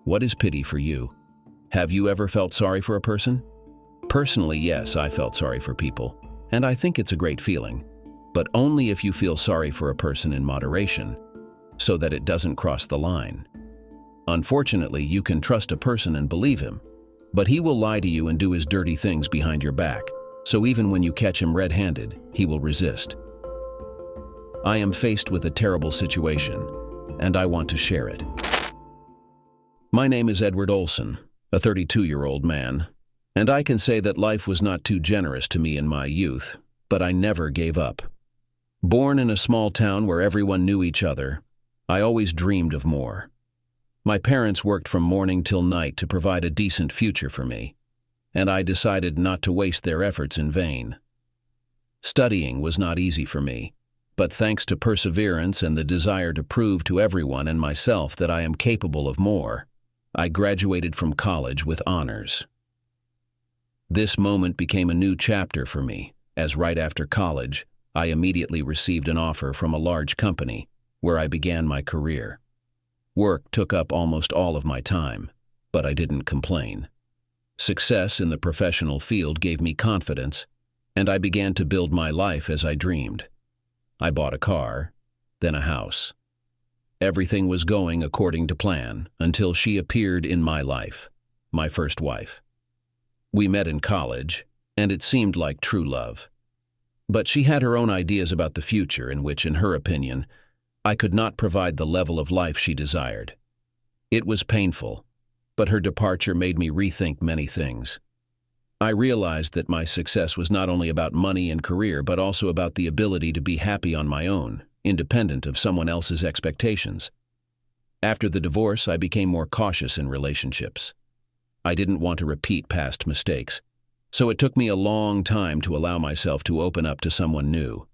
What is pity for you? Have you ever felt sorry for a person? Personally, yes, I felt sorry for people, and I think it's a great feeling, but only if you feel sorry for a person in moderation, so that it doesn't cross the line. Unfortunately, you can trust a person and believe him, but he will lie to you and do his dirty things behind your back, so even when you catch him red-handed, he will resist. I am faced with a terrible situation, and I want to share it. My name is Edward Olson, a 32-year-old man, and I can say that life was not too generous to me in my youth, but I never gave up. Born in a small town where everyone knew each other, I always dreamed of more. My parents worked from morning till night to provide a decent future for me, and I decided not to waste their efforts in vain. Studying was not easy for me, but thanks to perseverance and the desire to prove to everyone and myself that I am capable of more, I graduated from college with honors. This moment became a new chapter for me, as right after college, I immediately received an offer from a large company, where I began my career. Work took up almost all of my time, but I didn't complain. Success in the professional field gave me confidence, and I began to build my life as I dreamed. I bought a car, then a house. Everything was going according to plan until she appeared in my life, my first wife. We met in college, and it seemed like true love. But she had her own ideas about the future in which, in her opinion, I could not provide the level of life she desired. It was painful, but her departure made me rethink many things. I realized that my success was not only about money and career, but also about the ability to be happy on my own, independent of someone else's expectations. After the divorce, I became more cautious in relationships. I didn't want to repeat past mistakes, so it took me a long time to allow myself to open up to someone new.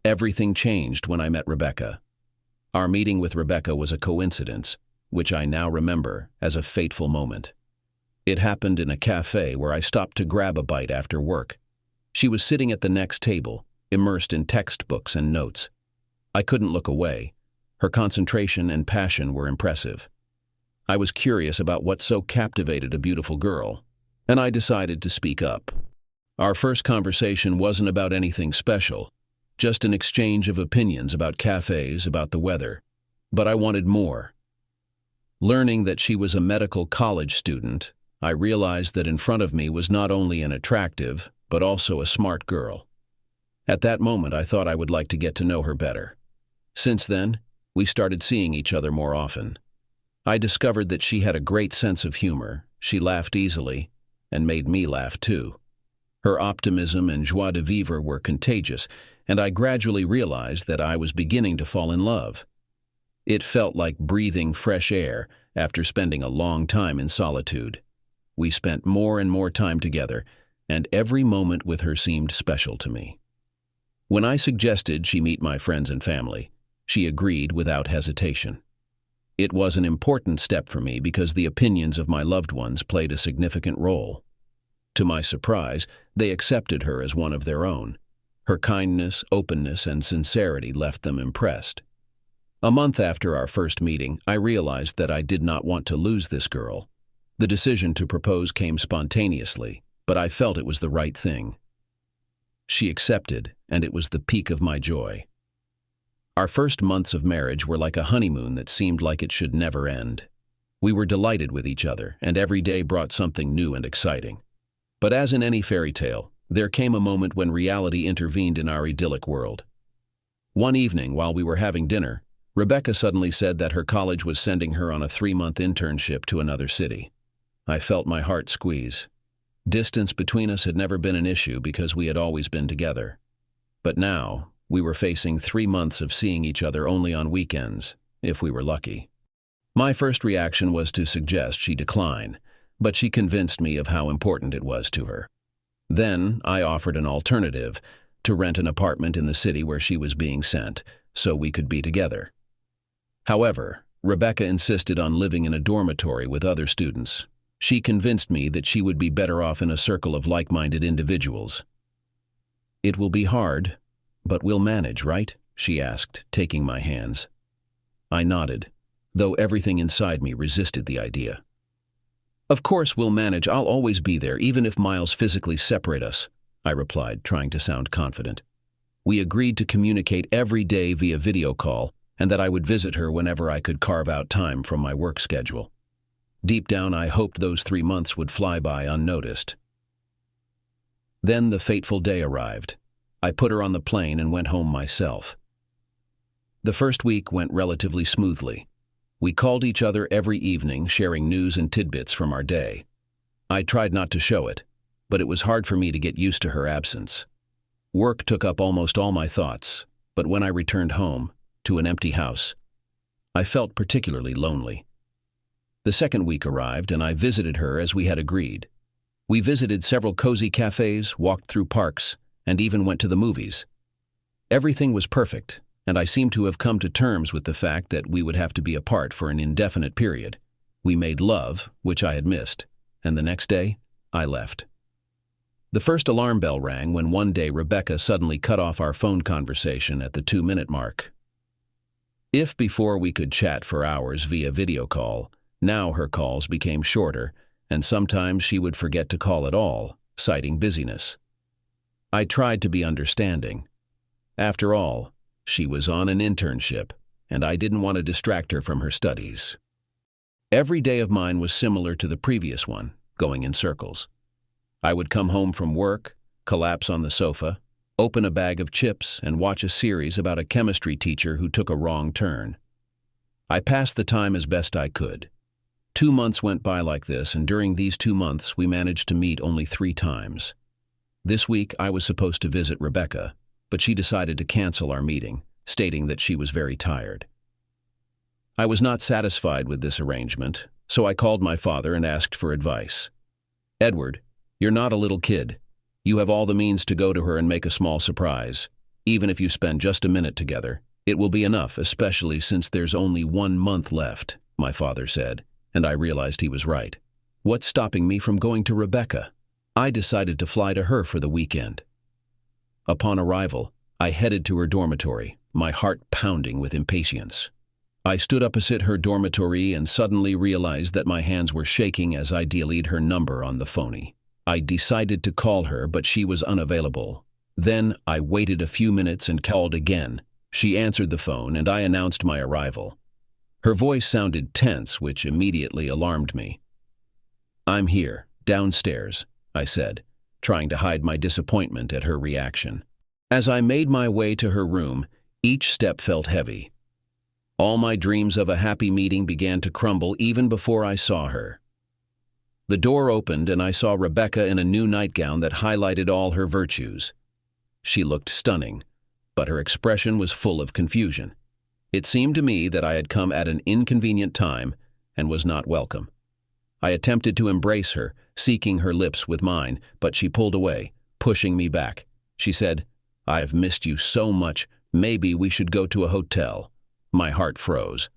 Everything changed when I met Rebecca. Our meeting with Rebecca was a coincidence, which I now remember as a fateful moment. It happened in a cafe where I stopped to grab a bite after work. She was sitting at the next table, immersed in textbooks and notes. I couldn't look away. Her concentration and passion were impressive. I was curious about what so captivated a beautiful girl, and I decided to speak up. Our first conversation wasn't about anything special, just an exchange of opinions about cafes, about the weather. But I wanted more. Learning that she was a medical college student, I realized that in front of me was not only an attractive, but also a smart girl. At that moment, I thought I would like to get to know her better. Since then, we started seeing each other more often. I discovered that she had a great sense of humor, she laughed easily, and made me laugh too. Her optimism and joie de vivre were contagious, and I gradually realized that I was beginning to fall in love. It felt like breathing fresh air after spending a long time in solitude. We spent more and more time together, and every moment with her seemed special to me. When I suggested she meet my friends and family, she agreed without hesitation. It was an important step for me because the opinions of my loved ones played a significant role. To my surprise, they accepted her as one of their own. Her kindness, openness, and sincerity left them impressed. A month after our first meeting, I realized that I did not want to lose this girl. The decision to propose came spontaneously, but I felt it was the right thing. She accepted, and it was the peak of my joy. Our first months of marriage were like a honeymoon that seemed like it should never end. We were delighted with each other, and every day brought something new and exciting. But as in any fairy tale, there came a moment when reality intervened in our idyllic world. One evening, while we were having dinner, Rebecca suddenly said that her college was sending her on a 3-month internship to another city. I felt my heart squeeze. Distance between us had never been an issue because we had always been together. But now, we were facing 3 months of seeing each other only on weekends, if we were lucky. My first reaction was to suggest she decline, but she convinced me of how important it was to her. Then I offered an alternative, to rent an apartment in the city where she was being sent, so we could be together. However, Rebecca insisted on living in a dormitory with other students. She convinced me that she would be better off in a circle of like-minded individuals. "It will be hard, but we'll manage, right?" she asked, taking my hands. I nodded. though everything inside me resisted the idea. "Of course we'll manage. I'll always be there, even if miles physically separate us," I replied, trying to sound confident. We agreed to communicate every day via video call, and that I would visit her whenever I could carve out time from my work schedule. Deep down, I hoped those 3 months would fly by unnoticed. Then the fateful day arrived. I put her on the plane and went home myself. The first week went relatively smoothly. We called each other every evening, sharing news and tidbits from our day. I tried not to show it, but it was hard for me to get used to her absence. Work took up almost all my thoughts, but when I returned home, to an empty house, I felt particularly lonely. The second week arrived, and I visited her as we had agreed. We visited several cozy cafes, walked through parks, and even went to the movies. Everything was perfect, and I seemed to have come to terms with the fact that we would have to be apart for an indefinite period. We made love, which I had missed, and the next day, I left. The first alarm bell rang when one day Rebecca suddenly cut off our phone conversation at the 2-minute mark. If before we could chat for hours via video call, now her calls became shorter, and sometimes she would forget to call at all, citing busyness. I tried to be understanding. After all, she was on an internship, and I didn't want to distract her from her studies. Every day of mine was similar to the previous one, going in circles. I would come home from work, collapse on the sofa, open a bag of chips, and watch a series about a chemistry teacher who took a wrong turn. I passed the time as best I could. 2 months went by like this, and during these 2 months we managed to meet only 3 times. This week I was supposed to visit Rebecca, but she decided to cancel our meeting, stating that she was very tired. I was not satisfied with this arrangement, so I called my father and asked for advice. "Edward, you're not a little kid. You have all the means to go to her and make a small surprise. Even if you spend just a minute together, it will be enough, especially since there's only 1 month left," my father said, and I realized he was right. What's stopping me from going to Rebecca? I decided to fly to her for the weekend. Upon arrival, I headed to her dormitory, my heart pounding with impatience. I stood opposite her dormitory and suddenly realized that my hands were shaking as I dialed her number on the phony. I decided to call her, but she was unavailable. Then I waited a few minutes and called again. She answered the phone, and I announced my arrival. Her voice sounded tense, which immediately alarmed me. "I'm here, downstairs," I said, trying to hide my disappointment at her reaction. As I made my way to her room, each step felt heavy. All my dreams of a happy meeting began to crumble even before I saw her. The door opened, and I saw Rebecca in a new nightgown that highlighted all her virtues. She looked stunning, but her expression was full of confusion. It seemed to me that I had come at an inconvenient time and was not welcome. I attempted to embrace her, seeking her lips with mine, but she pulled away, pushing me back. She said, "I've missed you so much. Maybe we should go to a hotel." My heart froze.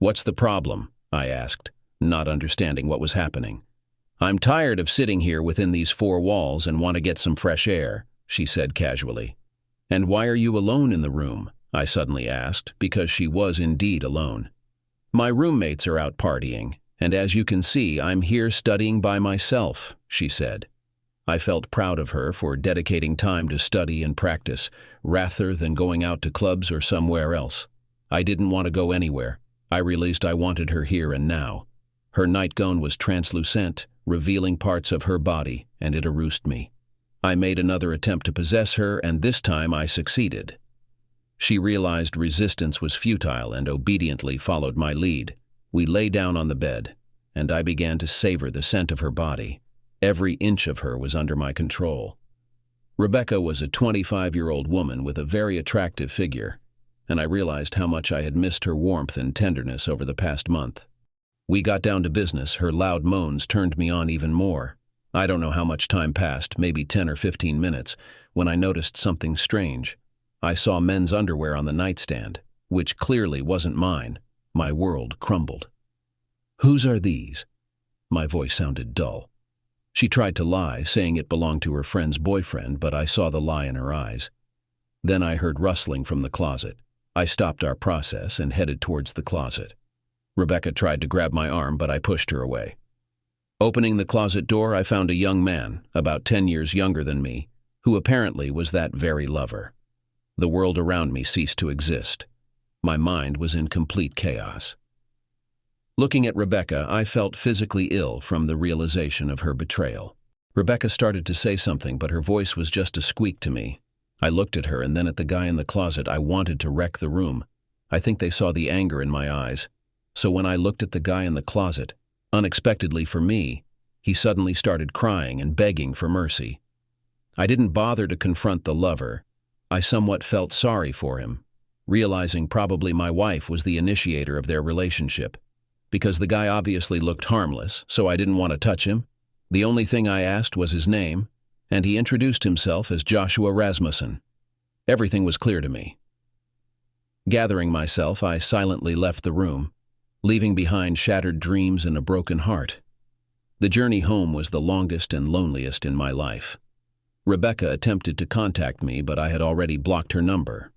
"What's the problem?" I asked, not understanding what was happening. "I'm tired of sitting here within these 4 walls and want to get some fresh air," she said casually. "And why are you alone in the room?" I suddenly asked, because she was indeed alone. "My roommates are out partying, and as you can see, I'm here studying by myself," she said. I felt proud of her for dedicating time to study and practice, rather than going out to clubs or somewhere else. I didn't want to go anywhere. I realized I wanted her here and now. Her nightgown was translucent, revealing parts of her body, and it aroused me. I made another attempt to possess her, and this time I succeeded. She realized resistance was futile and obediently followed my lead. We lay down on the bed, and I began to savor the scent of her body. Every inch of her was under my control. Rebecca was a 25-year-old woman with a very attractive figure, and I realized how much I had missed her warmth and tenderness over the past month. We got down to business. Her loud moans turned me on even more. I don't know how much time passed, maybe 10 or 15 minutes, when I noticed something strange. I saw men's underwear on the nightstand, which clearly wasn't mine. My world crumbled. "Whose are these?" My voice sounded dull. She tried to lie, saying it belonged to her friend's boyfriend, but I saw the lie in her eyes. Then I heard rustling from the closet. I stopped our process and headed towards the closet. Rebecca tried to grab my arm, but I pushed her away. Opening the closet door, I found a young man, about 10 years younger than me, who apparently was that very lover. The world around me ceased to exist. My mind was in complete chaos. Looking at Rebecca, I felt physically ill from the realization of her betrayal. Rebecca started to say something, but her voice was just a squeak to me. I looked at her and then at the guy in the closet. I wanted to wreck the room. I think they saw the anger in my eyes. So when I looked at the guy in the closet, unexpectedly for me, he suddenly started crying and begging for mercy. I didn't bother to confront the lover. I somewhat felt sorry for him, realizing probably my wife was the initiator of their relationship. Because the guy obviously looked harmless, so I didn't want to touch him. The only thing I asked was his name, and he introduced himself as Joshua Rasmussen. Everything was clear to me. Gathering myself, I silently left the room, leaving behind shattered dreams and a broken heart. The journey home was the longest and loneliest in my life. Rebecca attempted to contact me, but I had already blocked her number.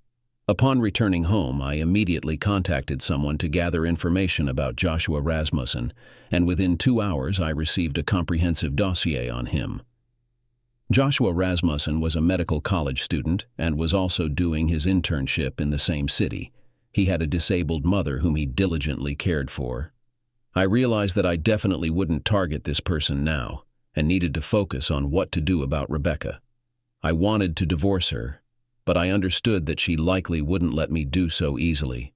Upon returning home, I immediately contacted someone to gather information about Joshua Rasmussen, and within 2 hours I received a comprehensive dossier on him. Joshua Rasmussen was a medical college student and was also doing his internship in the same city. He had a disabled mother whom he diligently cared for. I realized that I definitely wouldn't target this person now, and needed to focus on what to do about Rebecca. I wanted to divorce her, but I understood that she likely wouldn't let me do so easily.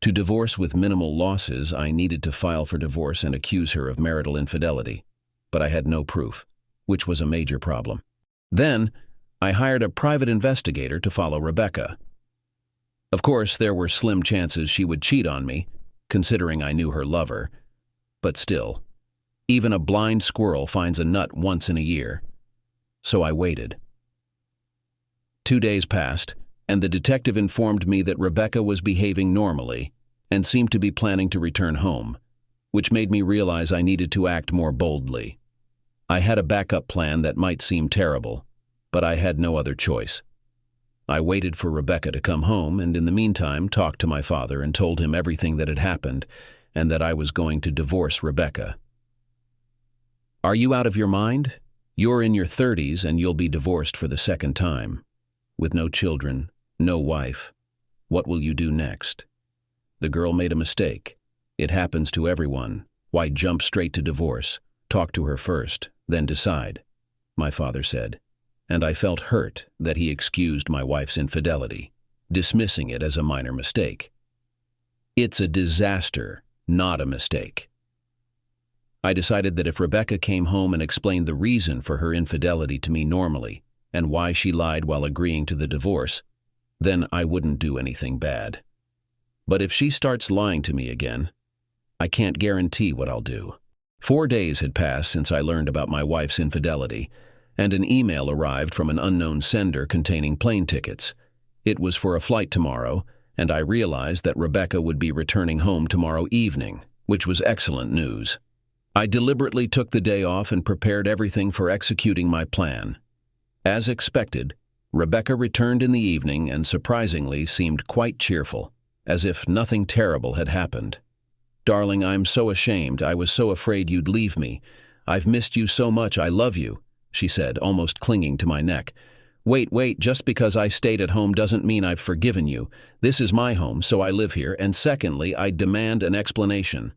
To divorce with minimal losses, I needed to file for divorce and accuse her of marital infidelity, but I had no proof, which was a major problem. Then, I hired a private investigator to follow Rebecca. Of course, there were slim chances she would cheat on me, considering I knew her lover, but still, even a blind squirrel finds a nut once in a year. So I waited. 2 days passed, and the detective informed me that Rebecca was behaving normally and seemed to be planning to return home, which made me realize I needed to act more boldly. I had a backup plan that might seem terrible, but I had no other choice. I waited for Rebecca to come home and in the meantime talked to my father and told him everything that had happened and that I was going to divorce Rebecca. "Are you out of your mind? You're in your 30s and you'll be divorced for the second time. With no children, no wife. What will you do next? The girl made a mistake. It happens to everyone. Why jump straight to divorce? Talk to her first, then decide," my father said, and I felt hurt that he excused my wife's infidelity, dismissing it as a minor mistake. It's a disaster, not a mistake. I decided that if Rebecca came home and explained the reason for her infidelity to me normally, and why she lied while agreeing to the divorce, then I wouldn't do anything bad. But if she starts lying to me again, I can't guarantee what I'll do. 4 days had passed since I learned about my wife's infidelity, and an email arrived from an unknown sender containing plane tickets. It was for a flight tomorrow, and I realized that Rebecca would be returning home tomorrow evening, which was excellent news. I deliberately took the day off and prepared everything for executing my plan. As expected, Rebecca returned in the evening and surprisingly seemed quite cheerful, as if nothing terrible had happened. "Darling, I'm so ashamed. I was so afraid you'd leave me. I've missed you so much. I love you," she said, almost clinging to my neck. Wait, just because I stayed at home doesn't mean I've forgiven you. This is my home, so I live here, and secondly, I demand an explanation."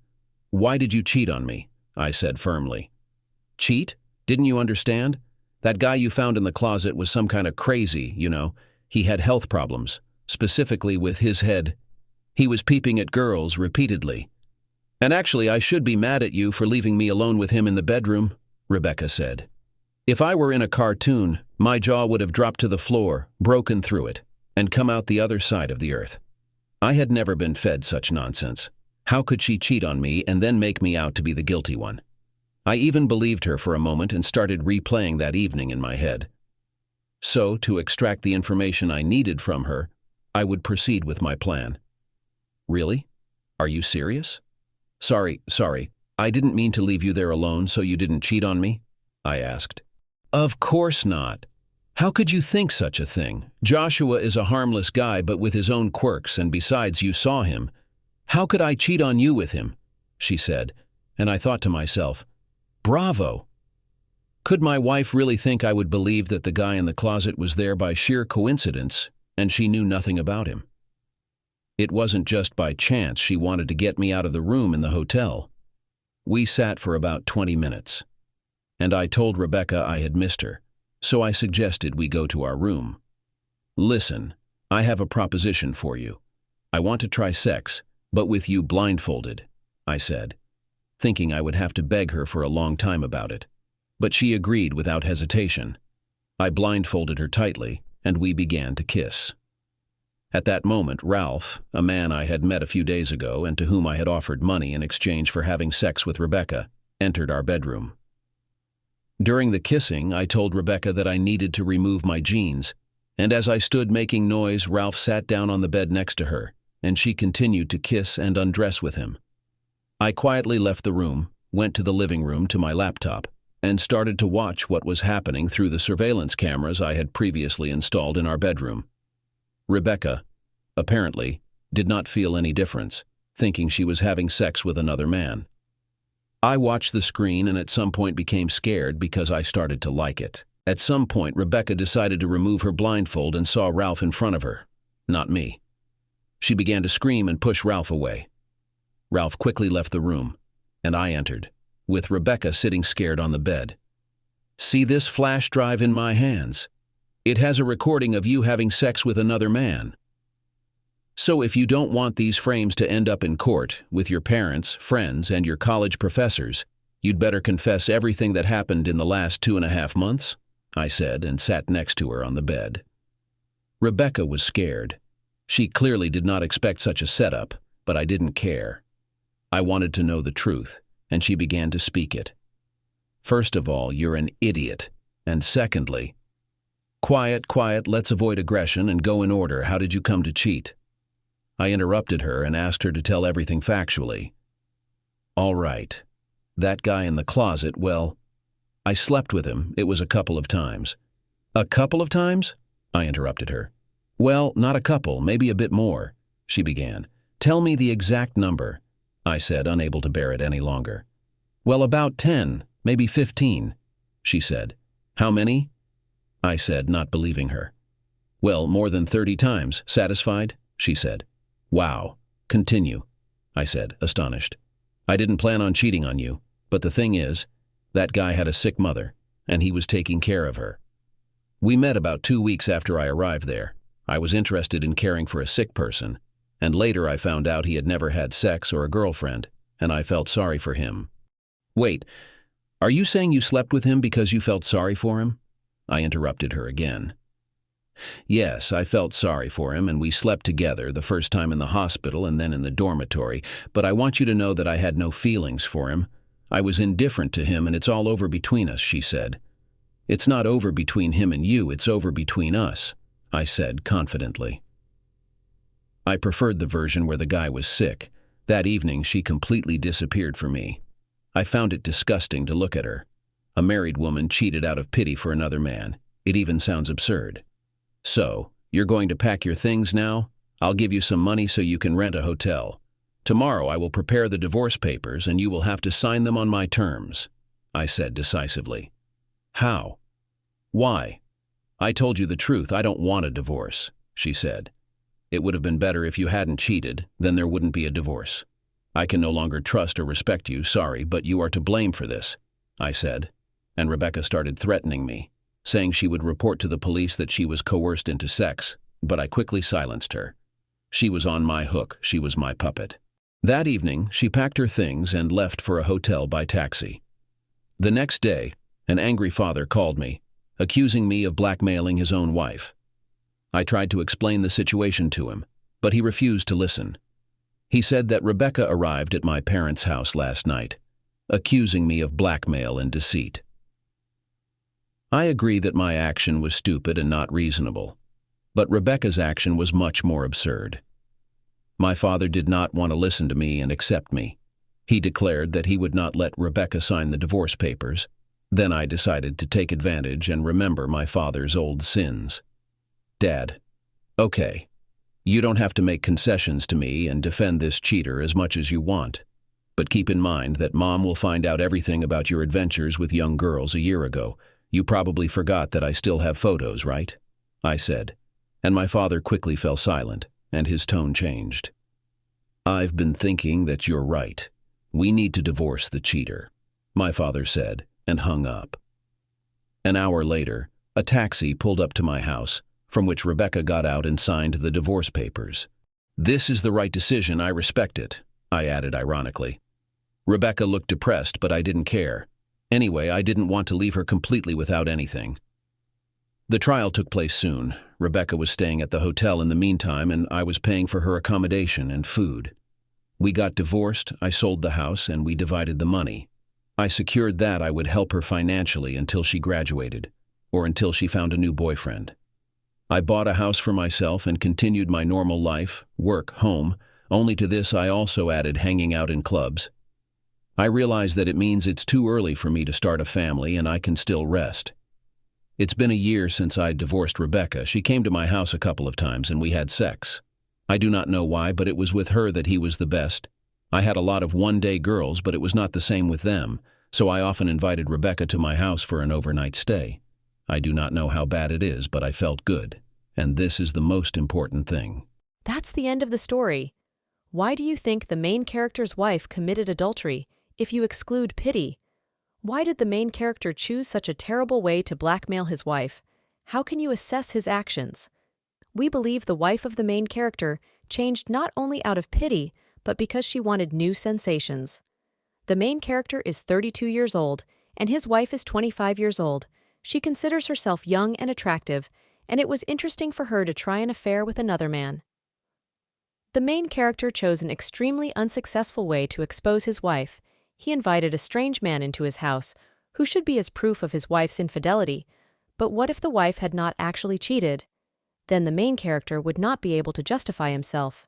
"Why did you cheat on me?" I said firmly. "Cheat? Didn't you understand? That guy you found in the closet was some kind of crazy, you know. He had health problems, specifically with his head. He was peeping at girls repeatedly. And actually, I should be mad at you for leaving me alone with him in the bedroom," Rebecca said. "If I were in a cartoon, my jaw would have dropped to the floor, broken through it, and come out the other side of the earth. I had never been fed such nonsense. How could she cheat on me and then make me out to be the guilty one? I even believed her for a moment and started replaying that evening in my head. So, to extract the information I needed from her, I would proceed with my plan." "Really? Are you serious?" Sorry, I didn't mean to leave you there alone so you didn't cheat on me," I asked. "Of course not. How could you think such a thing? Joshua is a harmless guy but with his own quirks, and besides, you saw him. "How could I cheat on you with him?" she said, and I thought to myself, bravo! Could my wife really think I would believe that the guy in the closet was there by sheer coincidence and she knew nothing about him? It wasn't just by chance she wanted to get me out of the room in the hotel. We sat for about 20 minutes, and I told Rebecca I had missed her, so I suggested we go to our room. "Listen, I have a proposition for you. I want to try sex, but with you blindfolded," I said, thinking I would have to beg her for a long time about it. But she agreed without hesitation. I blindfolded her tightly, and we began to kiss. At that moment, Ralph, a man I had met a few days ago and to whom I had offered money in exchange for having sex with Rebecca, entered our bedroom. During the kissing, I told Rebecca that I needed to remove my jeans, and as I stood making noise, Ralph sat down on the bed next to her, and she continued to kiss and undress with him. I quietly left the room, went to the living room to my laptop, and started to watch what was happening through the surveillance cameras I had previously installed in our bedroom. Rebecca, apparently, did not feel any difference, thinking she was having sex with another man. I watched the screen and at some point became scared because I started to like it. At some point, Rebecca decided to remove her blindfold and saw Ralph in front of her, not me. She began to scream and push Ralph away. Ralph quickly left the room, and I entered, with Rebecca sitting scared on the bed. "See this flash drive in my hands? It has a recording of you having sex with another man. So if you don't want these frames to end up in court with your parents, friends, and your college professors, you'd better confess everything that happened in the last 2.5 months, I said, and sat next to her on the bed. Rebecca was scared. She clearly did not expect such a setup, but I didn't care. I wanted to know the truth, and she began to speak it. "First of all, you're an idiot, and secondly..." Quiet, let's avoid aggression and go in order. How did you come to cheat?" I interrupted her and asked her to tell everything factually. "All right. That guy in the closet, well, I slept with him. It was a couple of times." "A couple of times?" I interrupted her. "Well, not a couple, maybe a bit more," she began. "Tell me the exact number," I said, unable to bear it any longer. "Well, about 10, maybe 15, she said. "How many?" I said, not believing her. "Well, more than 30 times. Satisfied?" she said. "Wow. Continue," I said, astonished. "I didn't plan on cheating on you, but the thing is, that guy had a sick mother, and he was taking care of her. We met about 2 weeks after I arrived there. I was interested in caring for a sick person, and later I found out he had never had sex or a girlfriend, and I felt sorry for him." "Wait, are you saying you slept with him because you felt sorry for him?" I interrupted her again. "Yes, I felt sorry for him, and we slept together, the first time in the hospital and then in the dormitory, but I want you to know that I had no feelings for him. I was indifferent to him, and it's all over between us," she said. "It's not over between him and you, it's over between us," I said confidently. I preferred the version where the guy was sick. That evening, she completely disappeared for me. I found it disgusting to look at her. A married woman cheated out of pity for another man. It even sounds absurd. "So, you're going to pack your things now? I'll give you some money so you can rent a hotel. Tomorrow I will prepare the divorce papers and you will have to sign them on my terms," I said decisively. "How? Why? I told you the truth. I don't want a divorce," she said. "It would have been better if you hadn't cheated, then there wouldn't be a divorce. I can no longer trust or respect you, sorry, but you are to blame for this," I said, and Rebecca started threatening me, saying she would report to the police that she was coerced into sex, but I quickly silenced her. She was on my hook, she was my puppet. That evening, she packed her things and left for a hotel by taxi. The next day, an angry father called me, accusing me of blackmailing his own wife. I tried to explain the situation to him, but he refused to listen. He said that Rebecca arrived at my parents' house last night, accusing me of blackmail and deceit. I agree that my action was stupid and not reasonable, but Rebecca's action was much more absurd. My father did not want to listen to me and accept me. He declared that he would not let Rebecca sign the divorce papers. Then I decided to take advantage and remember my father's old sins. "Dad, okay, You don't have to make concessions to me and defend this cheater as much as you want. But keep in mind that Mom will find out everything about your adventures with young girls a year ago. You probably forgot that I still have photos, right? I said, and my father quickly fell silent, and his tone changed. I've been thinking that you're right. We need to divorce the cheater, my father said, and hung up. An hour later, a taxi pulled up to my house, from which Rebecca got out and signed the divorce papers. This is the right decision, I respect it, I added ironically. Rebecca looked depressed, but I didn't care. Anyway, I didn't want to leave her completely without anything. The trial took place soon. Rebecca was staying at the hotel in the meantime, and I was paying for her accommodation and food. We got divorced, I sold the house, and we divided the money. I secured that I would help her financially until she graduated, or until she found a new boyfriend. I bought a house for myself and continued my normal life, work, home. Only to this I also added hanging out in clubs. I realize that it means it's too early for me to start a family and I can still rest. It's been a year since I divorced Rebecca. She came to my house a couple of times and we had sex. I do not know why, but it was with her that he was the best. I had a lot of one-day girls, but it was not the same with them, so I often invited Rebecca to my house for an overnight stay. I do not know how bad it is, but I felt good. And this is the most important thing. That's the end of the story. Why do you think the main character's wife committed adultery, if you exclude pity? Why did the main character choose such a terrible way to blackmail his wife? How can you assess his actions? We believe the wife of the main character changed not only out of pity, but because she wanted new sensations. The main character is 32 years old, and his wife is 25 years old. She considers herself young and attractive, and it was interesting for her to try an affair with another man. The main character chose an extremely unsuccessful way to expose his wife. He invited a strange man into his house, who should be as proof of his wife's infidelity. But what if the wife had not actually cheated? Then the main character would not be able to justify himself.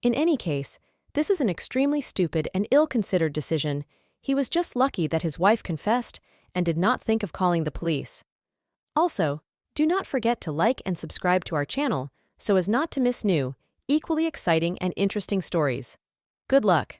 In any case, this is an extremely stupid and ill-considered decision. He was just lucky that his wife confessed and did not think of calling the police. Also, do not forget to like and subscribe to our channel so as not to miss new, equally exciting and interesting stories. Good luck!